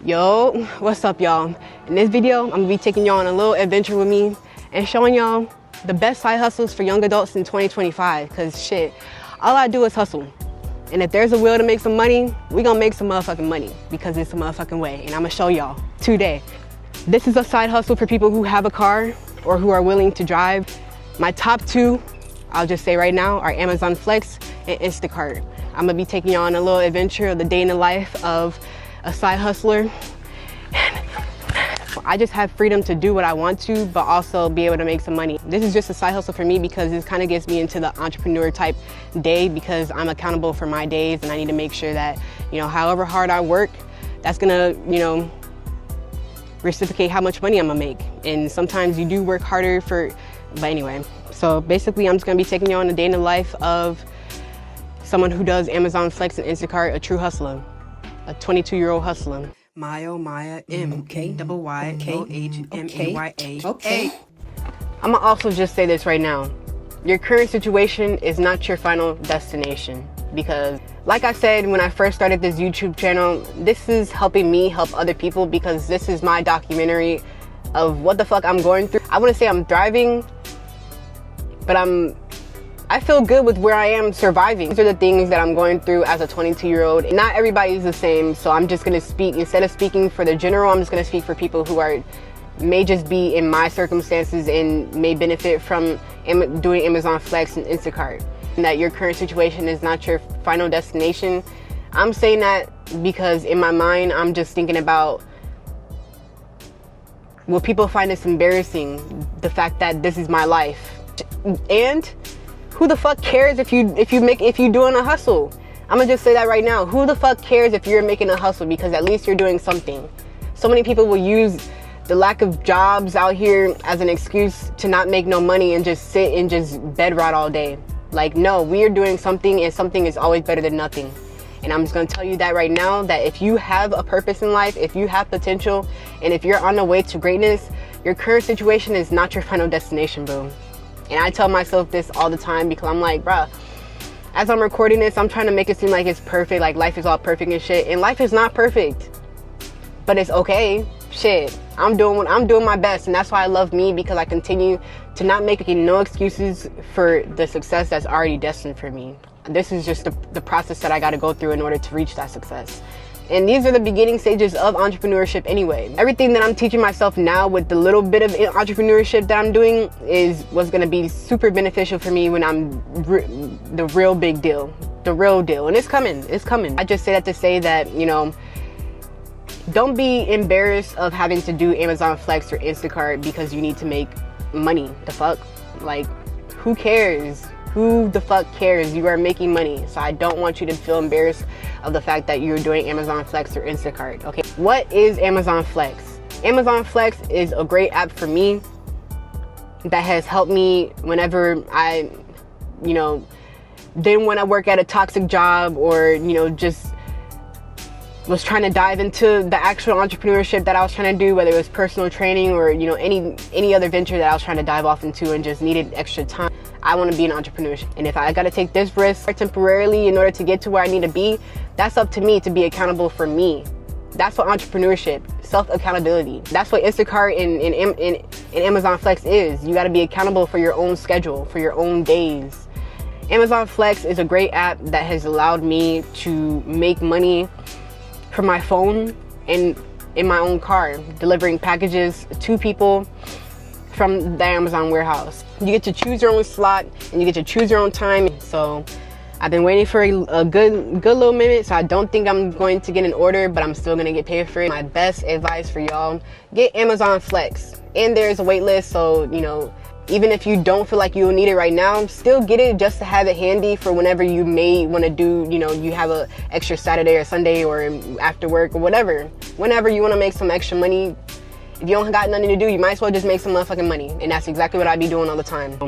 Yo, what's up y'all? In this video, I'm gonna be taking y'all on a little adventure with me and showing y'all the best side hustles for young adults in 2025, cause shit, all I do is hustle. And if there's a will to make some money, we gonna make some motherfucking money because it's a motherfucking way, and I'm gonna show y'all today. This is a side hustle for people who have a car or who are willing to drive. My top two, I'll just say right now, are Amazon Flex and Instacart. I'm gonna be taking y'all on a little adventure of the day in the life of a side hustler. I just have freedom to do what I want to, but also be able to make some money. This is just a side hustle for me because this kind of gets me into the entrepreneur type day, because I'm accountable for my days and I need to make sure that, however hard I work, that's gonna, reciprocate how much money I'm gonna make. And sometimes you do work harder but anyway. So basically I'm just gonna be taking you on a day in the life of someone who does Amazon Flex and Instacart, a true hustler. A 22-year-old hustler. Maya M-Y-Y-O-H-M-A-Y-A. Okay. I'm gonna also just say this right now. Your current situation is not your final destination, because like I said when I first started this YouTube channel, this is helping me help other people, because this is my documentary of what the fuck I'm going through. I wouldn't say I'm thriving, but I feel good with where I am surviving. These are the things that I'm going through as a 22-year-old. Not everybody is the same, so I'm just gonna speak, instead of speaking for the general, I'm just gonna speak for people who may just be in my circumstances and may benefit from doing Amazon Flex and Instacart. And that your current situation is not your final destination. I'm saying that because in my mind, I'm just thinking about, will people find this embarrassing? The fact that this is my life. And who the fuck cares if you doing a hustle? I'm gonna just say that right now. Who the fuck cares if you're making a hustle? Because at least you're doing something. So many people will use the lack of jobs out here as an excuse to not make no money and just sit and just bed rot all day. Like, no, we are doing something, and something is always better than nothing. And I'm just gonna tell you that right now, that if you have a purpose in life, if you have potential, and if you're on the way to greatness, your current situation is not your final destination, boo. And I tell myself this all the time, because I'm like, bruh, as I'm recording this, I'm trying to make it seem like it's perfect, like life is all perfect and shit. And life is not perfect, but it's okay. Shit, I'm doing my best, and that's why I love me, because I continue to not make no excuses for the success that's already destined for me. This is just the process that I got to go through in order to reach that success. And these are the beginning stages of entrepreneurship anyway. Everything that I'm teaching myself now with the little bit of entrepreneurship that I'm doing was gonna be super beneficial for me when I'm the real big deal, the real deal. And it's coming. I just say that to say that, don't be embarrassed of having to do Amazon Flex or Instacart because you need to make money. The fuck? Like, who cares? Who the fuck cares? You are making money. So I don't want you to feel embarrassed of the fact that you're doing Amazon Flex or Instacart. Okay, what is Amazon Flex? Amazon Flex is a great app for me that has helped me whenever I, didn't want to work at a toxic job, or, just was trying to dive into the actual entrepreneurship that I was trying to do, whether it was personal training or, any other venture that I was trying to dive off into and just needed extra time. I want to be an entrepreneur, and if I got to take this risk temporarily in order to get to where I need to be, that's up to me to be accountable for me. That's what entrepreneurship, self-accountability. That's what Instacart and Amazon Flex is. You got to be accountable for your own schedule, for your own days. Amazon Flex is a great app that has allowed me to make money from my phone and in my own car, delivering packages to people from the Amazon warehouse. You get to choose your own slot, and you get to choose your own time. So I've been waiting for a good little minute, so I don't think I'm going to get an order, but I'm still gonna get paid for it. My best advice for y'all, get Amazon Flex. And there's a wait list, so even if you don't feel like you'll need it right now, still get it just to have it handy for whenever you may want to do, you have a extra Saturday or Sunday or after work or whatever. Whenever you want to make some extra money, if you don't got nothing to do, you might as well just make some motherfucking money. And that's exactly what I be doing all the time.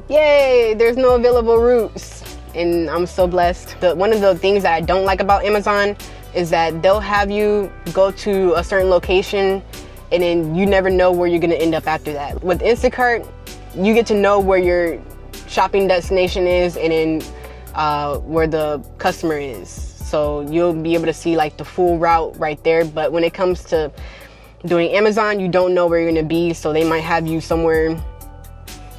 Yay, there's no available routes. And I'm so blessed. One of the things that I don't like about Amazon is that they'll have you go to a certain location and then you never know where you're gonna end up after that. With Instacart, you get to know where your shopping destination is and then where the customer is. so you'll be able to see like the full route right there. But when it comes to doing Amazon, you don't know where you're gonna be, so they might have you somewhere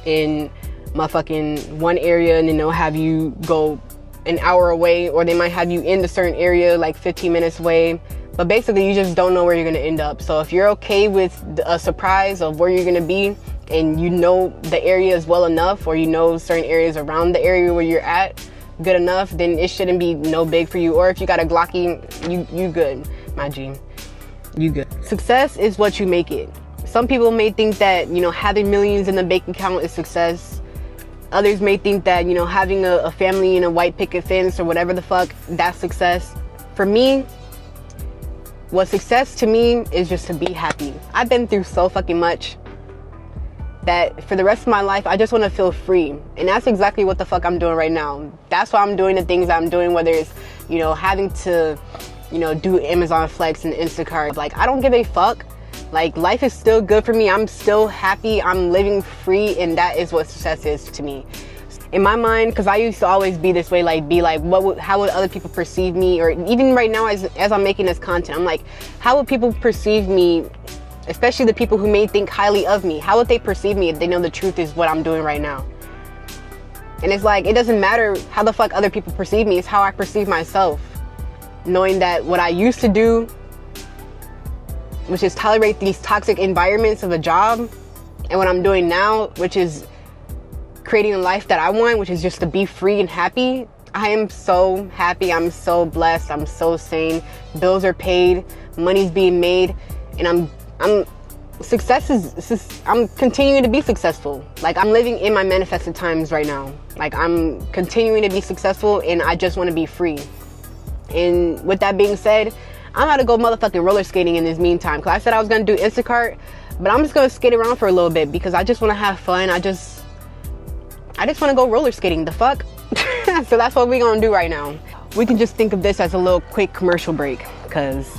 in motherfucking one area and then they'll have you go an hour away, or they might have you in the certain area like 15 minutes away. But basically you just don't know where you're gonna end up. So if you're okay with a surprise of where you're gonna be, and you know the areas well enough, or you know certain areas around the area where you're at good enough, then it shouldn't be no big for you. Or if you got a Glocky, you good, my G. You good. Success is what you make it. Some people may think that, you know, having millions in the bank account is success. Others may think that, you know, having a family in a white picket fence or whatever the fuck, that's success. For me, what success to me is just to be happy. I've been through so fucking much that for the rest of my life, I just want to feel free. And that's exactly what the fuck I'm doing right now. That's why I'm doing the things I'm doing, whether it's, you know, having to, you know, do Amazon Flex and Instacart. Like, I don't give a fuck. Like, life is still good for me. I'm still happy. I'm living free, and that is what success is to me. In my mind, because I used to always be this way, like, be like, how would other people perceive me? Or even right now, as I'm making this content, I'm like, how would people perceive me? Especially the people who may think highly of me. How would they perceive me if they know the truth is what I'm doing right now? And it's like, it doesn't matter how the fuck other people perceive me. It's how I perceive myself. Knowing that what I used to do, which is tolerate these toxic environments of a job, and what I'm doing now, which is creating a life that I want, which is just to be free and happy. I am so happy. I'm so blessed. I'm so sane. Bills are paid. Money's being made. And I'm continuing to be successful. Like, I'm living in my manifested times right now. Like, I'm continuing to be successful, and I just want to be free. And with that being said, I'm about to go motherfucking roller skating in this meantime. Cause I said I was gonna do Instacart, but I'm just gonna skate around for a little bit because I just want to have fun. I just want to go roller skating. The fuck? So that's what we're gonna do right now. We can just think of this as a little quick commercial break, cause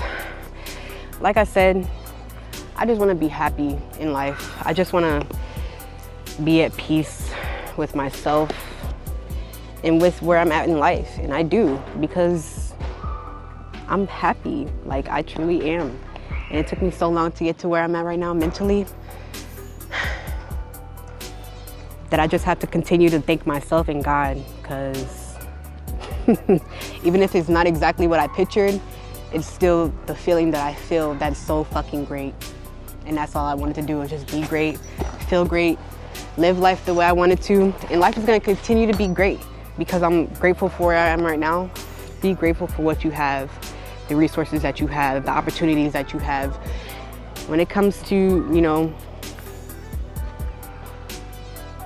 like I said, I just want to be happy in life. I just want to be at peace with myself and with where I'm at in life. And I do, because I'm happy. Like, I truly am. And it took me so long to get to where I'm at right now mentally, that I just have to continue to thank myself and God, because even if it's not exactly what I pictured, it's still the feeling that I feel that's so fucking great. And that's all I wanted to do, is just be great, feel great, live life the way I wanted to. And life is gonna continue to be great because I'm grateful for where I am right now. Be grateful for what you have, the resources that you have, the opportunities that you have. When it comes to, you know,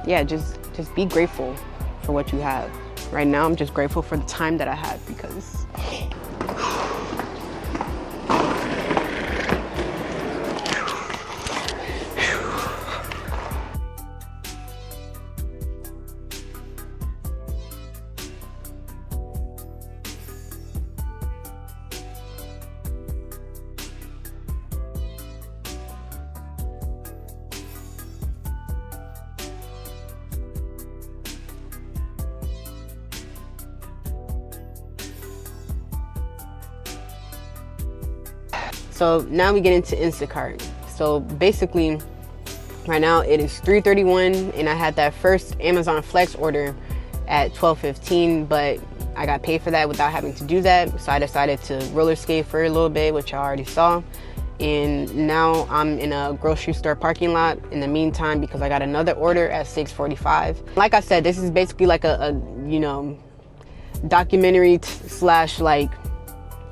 yeah, just be grateful for what you have. Right now, I'm just grateful for the time that I have, because so now we get into Instacart. So basically, right now it is 3:31, and I had that first Amazon Flex order at 12:15, but I got paid for that without having to do that. So I decided to roller skate for a little bit, which I already saw. And now I'm in a grocery store parking lot in the meantime, because I got another order at 6:45. Like I said, this is basically like a you know, documentary slash like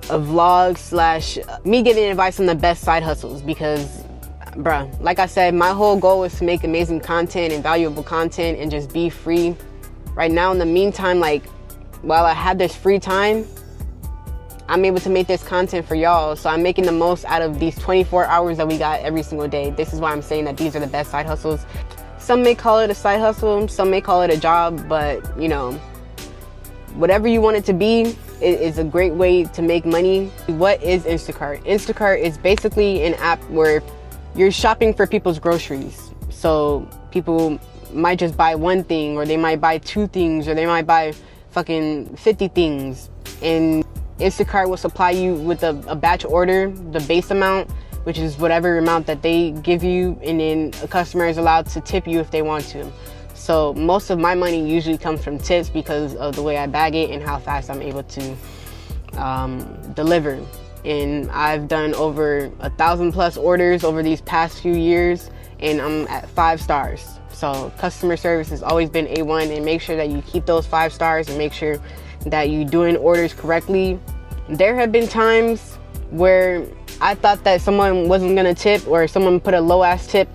a vlog slash me giving advice on the best side hustles, because bruh, like I said, my whole goal is to make amazing content and valuable content and just be free. Right now, in the meantime, like, while I have this free time, I'm able to make this content for y'all. So I'm making the most out of these 24 hours that we got every single day. This is why I'm saying that these are the best side hustles. Some may call it a side hustle, some may call it a job, but you know, whatever you want it to be, it is a great way to make money. What is Instacart? Instacart is basically an app where you're shopping for people's groceries. So people might just buy one thing, or they might buy two things, or they might buy fucking 50 things. And Instacart will supply you with a batch order, the base amount, which is whatever amount that they give you, and then a customer is allowed to tip you if they want to. So most of my money usually comes from tips because of the way I bag it and how fast I'm able to deliver. And I've done over 1,000+ orders over these past few years, and I'm at 5 stars. So customer service has always been A1, and make sure that you keep those 5 stars and make sure that you're doing orders correctly. There have been times where I thought that someone wasn't gonna tip, or someone put a low ass tip,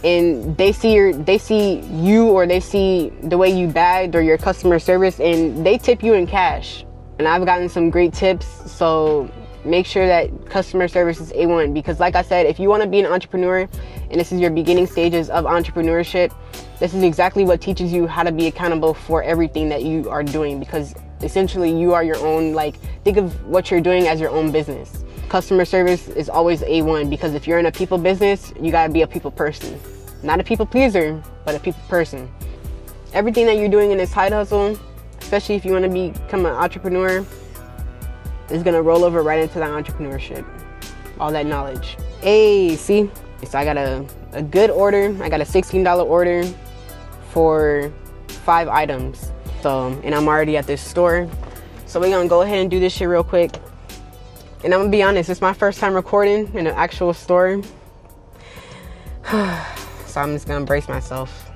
and they see you or they see the way you bagged or your customer service, and they tip you in cash. And I've gotten some great tips, so make sure that customer service is A1, because like I said, if you want to be an entrepreneur and this is your beginning stages of entrepreneurship, this is exactly what teaches you how to be accountable for everything that you are doing, because essentially you are your own, like, think of what you're doing as your own business. Customer service is always A1, because if you're in a people business, you gotta be a people person. Not a people pleaser, but a people person. Everything that you're doing in this side hustle, especially if you want to become an entrepreneur, is gonna roll over right into that entrepreneurship. All that knowledge. Hey, see? So I got a good order. I got a $16 order for 5 items. So, and I'm already at this store. So we're gonna go ahead and do this shit real quick. And I'm gonna be honest, it's my first time recording in an actual store. So I'm just gonna brace myself.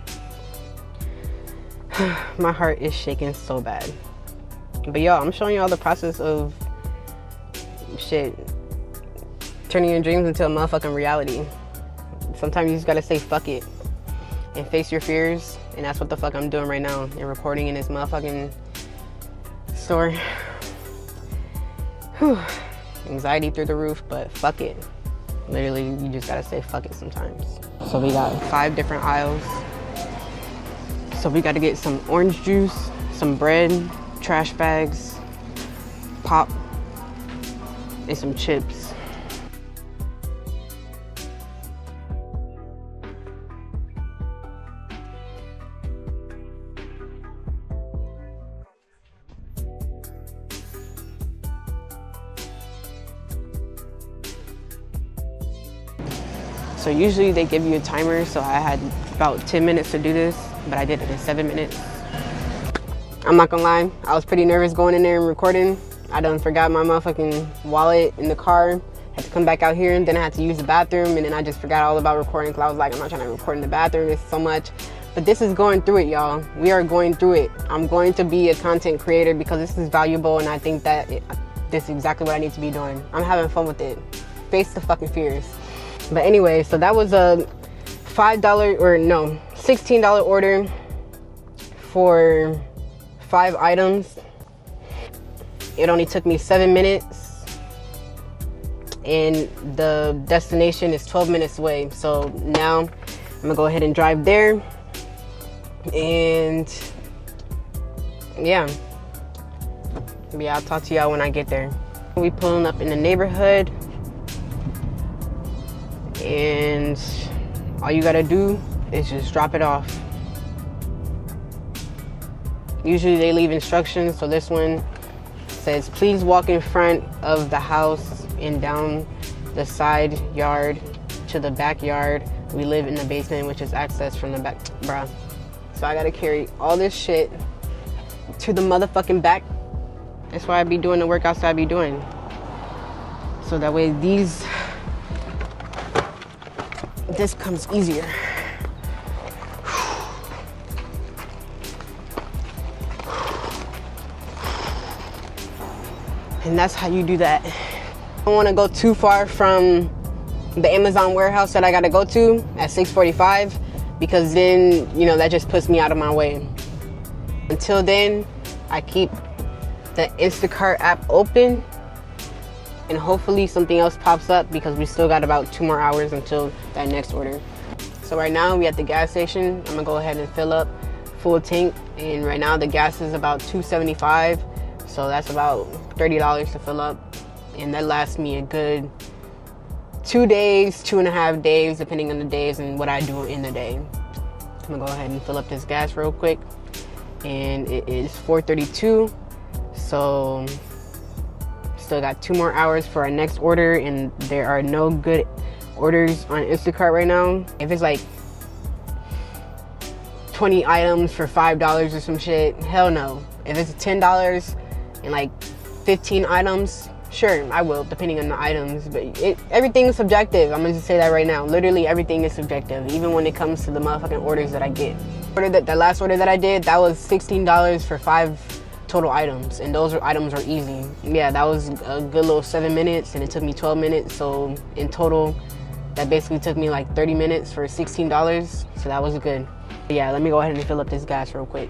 My heart is shaking so bad. But y'all, I'm showing you all the process of shit, turning your dreams into a motherfucking reality. Sometimes you just gotta say fuck it and face your fears, and that's what the fuck I'm doing right now and recording in this motherfucking store. Whew. Anxiety through the roof, but fuck it. Literally, you just gotta say fuck it sometimes. So we got 5 different aisles. So we gotta get some orange juice, some bread, trash bags, pop, and some chips. So usually they give you a timer, so I had about 10 minutes to do this, but I did it in 7 minutes. I'm not gonna lie, I was pretty nervous going in there and recording. I done forgot my motherfucking wallet in the car. Had to come back out here, and then I had to use the bathroom, and then I just forgot all about recording, because I was like, I'm not trying to record in the bathroom, it's so much. But this is going through it, y'all. We are going through it. I'm going to be a content creator because this is valuable, and I think that this is exactly what I need to be doing. I'm having fun with it. Face the fucking fears. But anyway, so that was a $16 order for 5 items. It only took me 7 minutes, and the destination is 12 minutes away. So now I'm gonna go ahead and drive there, and yeah, I'll talk to y'all when I get there. We pulling up in the neighborhood, and all you gotta do is just drop it off. Usually they leave instructions, so this one says, please walk in front of the house and down the side yard to the backyard. We live in the basement, which is access from the back. Bruh. So I gotta carry all this shit to the motherfucking back. That's why I be doing the workouts that I be doing. So that way this comes easier. And that's how you do that. I don't want to go too far from the Amazon warehouse that I got to go to at 6:45, because then, that just puts me out of my way. Until then, I keep the Instacart app open, and hopefully something else pops up, because we still got about 2 more hours until that next order. So right now we at the gas station. I'm gonna go ahead and fill up full tank, and right now the gas is about $2.75, so that's about $30 to fill up, and that lasts me a good 2 days, 2.5 days, depending on the days and what I do in the day. I'm gonna go ahead and fill up this gas real quick, and it is 4:32, so still got 2 more hours for our next order, and there are no good orders on Instacart right now. If it's like 20 items for $5 or some shit, hell no. If it's $10 and like 15 items, sure, I will, depending on the items. But everything is subjective. I'm gonna just say that right now. Literally everything is subjective, even when it comes to the motherfucking orders that I get. That last order that I did, that was $16 for 5 total items, and those items are easy. Yeah, that was a good little 7 minutes, and it took me 12 minutes. So in total, that basically took me like 30 minutes for $16. So that was good. But yeah, let me go ahead and fill up this gas real quick.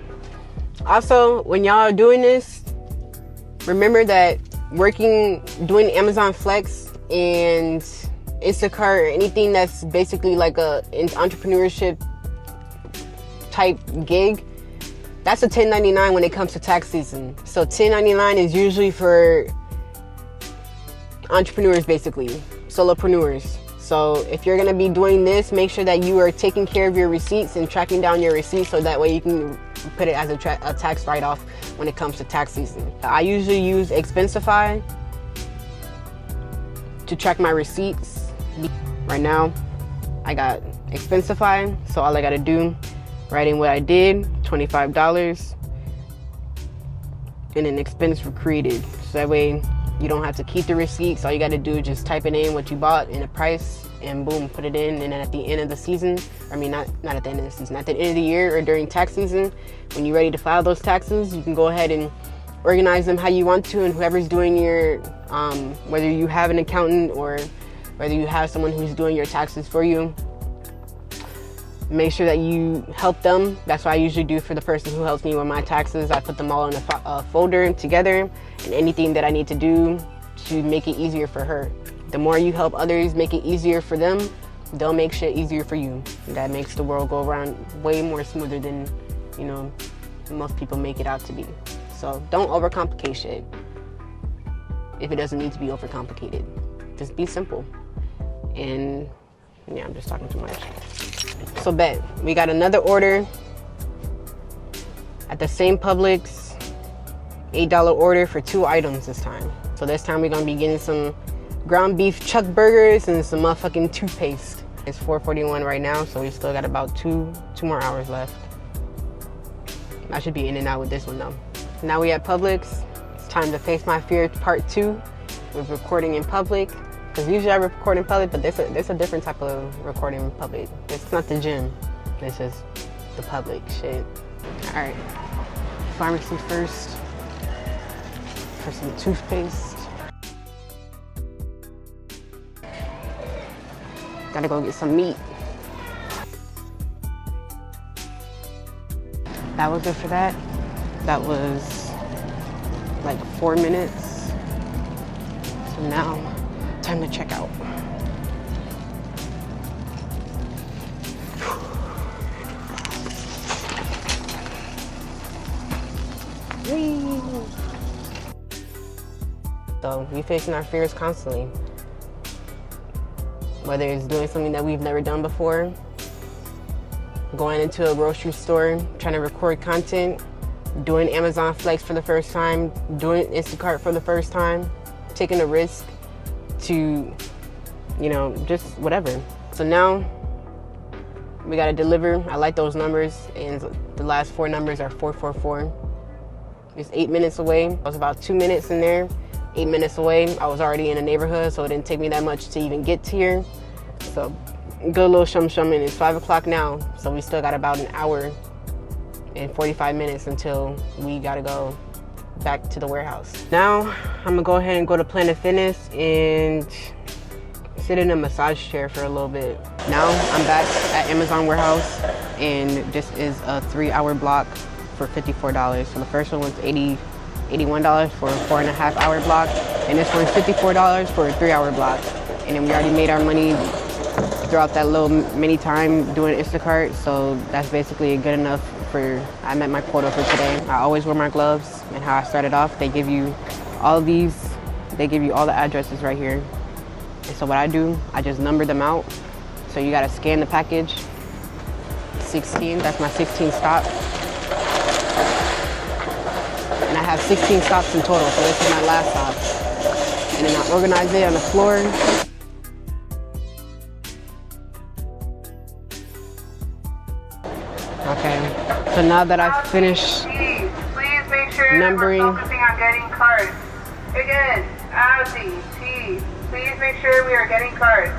Also, when y'all are doing this, remember that doing Amazon Flex and Instacart or anything that's basically like an entrepreneurship type gig, that's a 1099 when it comes to tax season. So 1099 is usually for entrepreneurs, basically, solopreneurs. So if you're gonna be doing this, make sure that you are taking care of your receipts and tracking down your receipts, so that way you can put it as a tax write-off when it comes to tax season. I usually use Expensify to track my receipts. Right now, I got Expensify, so all I gotta do, write in what I did, $25, and an expense for created. So that way you don't have to keep the receipts. All you gotta do is just type it in, what you bought and the price, and boom, put it in. And then at the end of the season, I mean, not at the end of the season, at the end of the year or during tax season, when you're ready to file those taxes, you can go ahead and organize them how you want to, and whoever's doing your, whether you have an accountant or whether you have someone who's doing your taxes for you, make sure that you help them. That's what I usually do for the person who helps me with my taxes. I put them all in a folder together, and anything that I need to do to make it easier for her. The more you help others make it easier for them, they'll make shit easier for you. That makes the world go around way more smoother than, you know, most people make it out to be. So don't overcomplicate shit if it doesn't need to be overcomplicated. Just be simple. And yeah, I'm just talking too much. So bet, we got another order at the same Publix, $8 order for 2 items this time. So this time we're gonna be getting some ground beef chuck burgers and some motherfucking toothpaste. It's 4:41 right now, so we still got about two more hours left. I should be in and out with this one though. Now we at Publix. It's time to face my fear part 2 with recording in public. Because usually I record in public, but there's a different type of recording in public. It's not the gym, this is the public shit. All right, pharmacy first for some toothpaste. Gotta go get some meat. That was it for that. That was like 4 minutes. So now, time to check out. Whee! So we facing our fears constantly. Whether it's doing something that we've never done before, going into a grocery store, trying to record content, doing Amazon Flex for the first time, doing Instacart for the first time, taking a risk to, you know, just whatever. So now we gotta deliver. I like those numbers, and the last 4 numbers are 444. It's 8 minutes away. I was about 2 minutes in there. 8 minutes away. I was already in the neighborhood, so it didn't take me that much to even get to here. So good little shum, and it's 5 o'clock now, so we still got about an hour and 45 minutes until we gotta go back to the warehouse. Now I'm gonna go ahead and go to Planet Fitness and sit in a massage chair for a little bit. Now I'm back at Amazon warehouse, and this is a 3-hour block for $54. So the first one was $81 for a 4.5 hour block, and this one's $54 for a 3-hour block. And then we already made our money throughout that little mini time doing Instacart, so that's basically good enough for, I met my quota for today. I always wear my gloves, and how I started off, they give you all these, they give you all the addresses right here. And so what I do, I just number them out. So you gotta scan the package. 16, that's my 16th stop. And I have 16 stops in total, so this is my last stop. and then I organize it on the floor. Okay, so now that I've finished please make sure numbering, we're focusing on getting cards. Again, Ozzy, T, please make sure we are getting cards.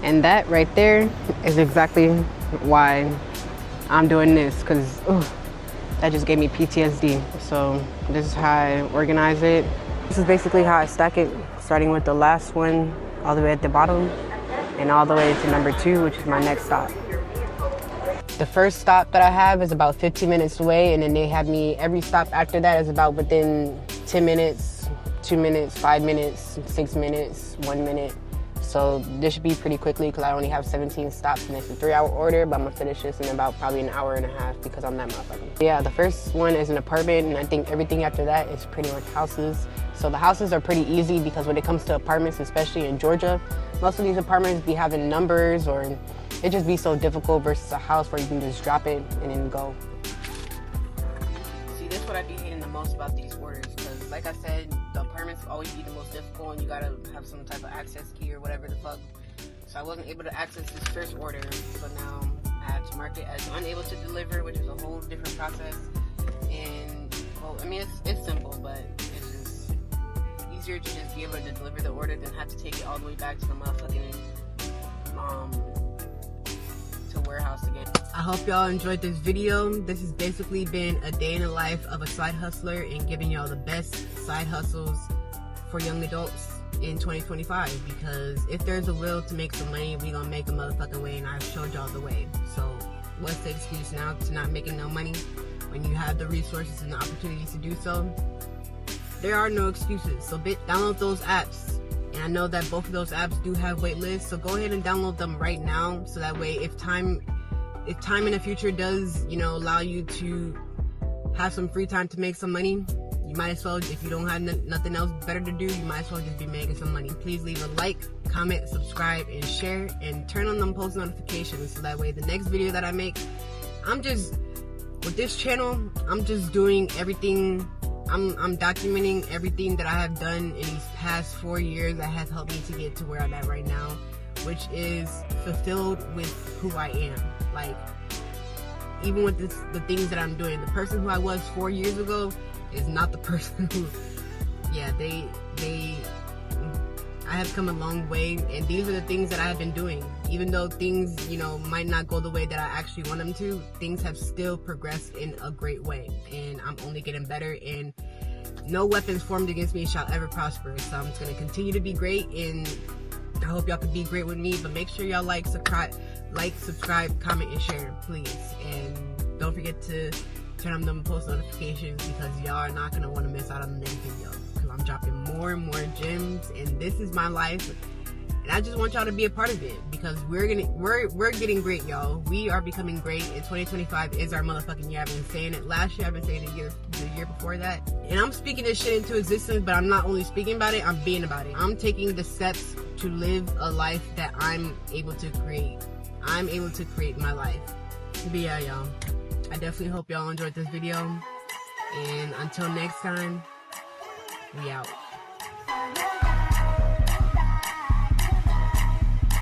and that right there is exactly why I'm doing this, because that just gave me PTSD. So this is how I organize it. This is basically how I stack it, starting with the last one all the way at the bottom and all the way to number 2, which is my next stop. The first stop that I have is about 15 minutes away, and then they have me, every stop after that is about within 10 minutes, 2 minutes, 5 minutes, 6 minutes, 1 minute. So this should be pretty quickly because I only have 17 stops and it's a 3-hour order, but I'm gonna finish this in about probably an hour and a half because I'm that motherfucker. Yeah, the first one is an apartment, and I think everything after that is pretty much houses. So the houses are pretty easy because when it comes to apartments, especially in Georgia, most of these apartments be having numbers, or it just be so difficult versus a house where you can just drop it and then go. See, that's what I be hating the most about these orders, because like I said, the apartments always be the most difficult and you gotta have some type of access key or whatever the fuck. So I wasn't able to access this first order, so now I have to mark it as unable to deliver, which is a whole different process. And well, I mean, it's simple, but it's just easier to just be able to deliver the order than have to take it all the way back to the motherfucking to warehouse again. I hope y'all enjoyed this video. This has basically been a day in the life of a side hustler and giving y'all the best side hustles for young adults in 2025, because if there's a will to make some money, we gonna make a motherfucking way, and I've showed y'all the way. So what's the excuse now to not making no money when you have the resources and the opportunities to do so? There are no excuses. So download those apps. And I know that both of those apps do have wait lists, so go ahead and download them right now, so that way if time in the future does, you know, allow you to have some free time to make some money, you might as well, if you don't have nothing else better to do, you might as well just be making some money. Please leave a like, comment, subscribe, and share, and turn on them post notifications, so that way the next video that I make, with this channel, I'm just doing everything. I'm documenting everything that I have done in these past 4 years that has helped me to get to where I'm at right now, which is fulfilled with who I am. Like, even with the things that I'm doing, the person who I was 4 years ago is not the person who, yeah, I have come a long way, and these are the things that I have been doing. Even though things, you know, might not go the way that I actually want them to, things have still progressed in a great way, and I'm only getting better, and no weapons formed against me shall ever prosper. So I'm just going to continue to be great, and I hope y'all can be great with me. But make sure y'all like, subscribe, comment, and share, please. And don't forget to turn on them post notifications, because y'all are not going to want to miss out on the next video, because I'm dropping more and more gems, and this is my life. And I just want y'all to be a part of it, because we're getting great, y'all. We are becoming great, and 2025 is our motherfucking year. I've been saying it last year, I've been saying it the year before that. And I'm speaking this shit into existence, but I'm not only speaking about it, I'm being about it. I'm taking the steps to live a life that I'm able to create. I'm able to create my life. But yeah, y'all, I definitely hope y'all enjoyed this video. And until next time, we out.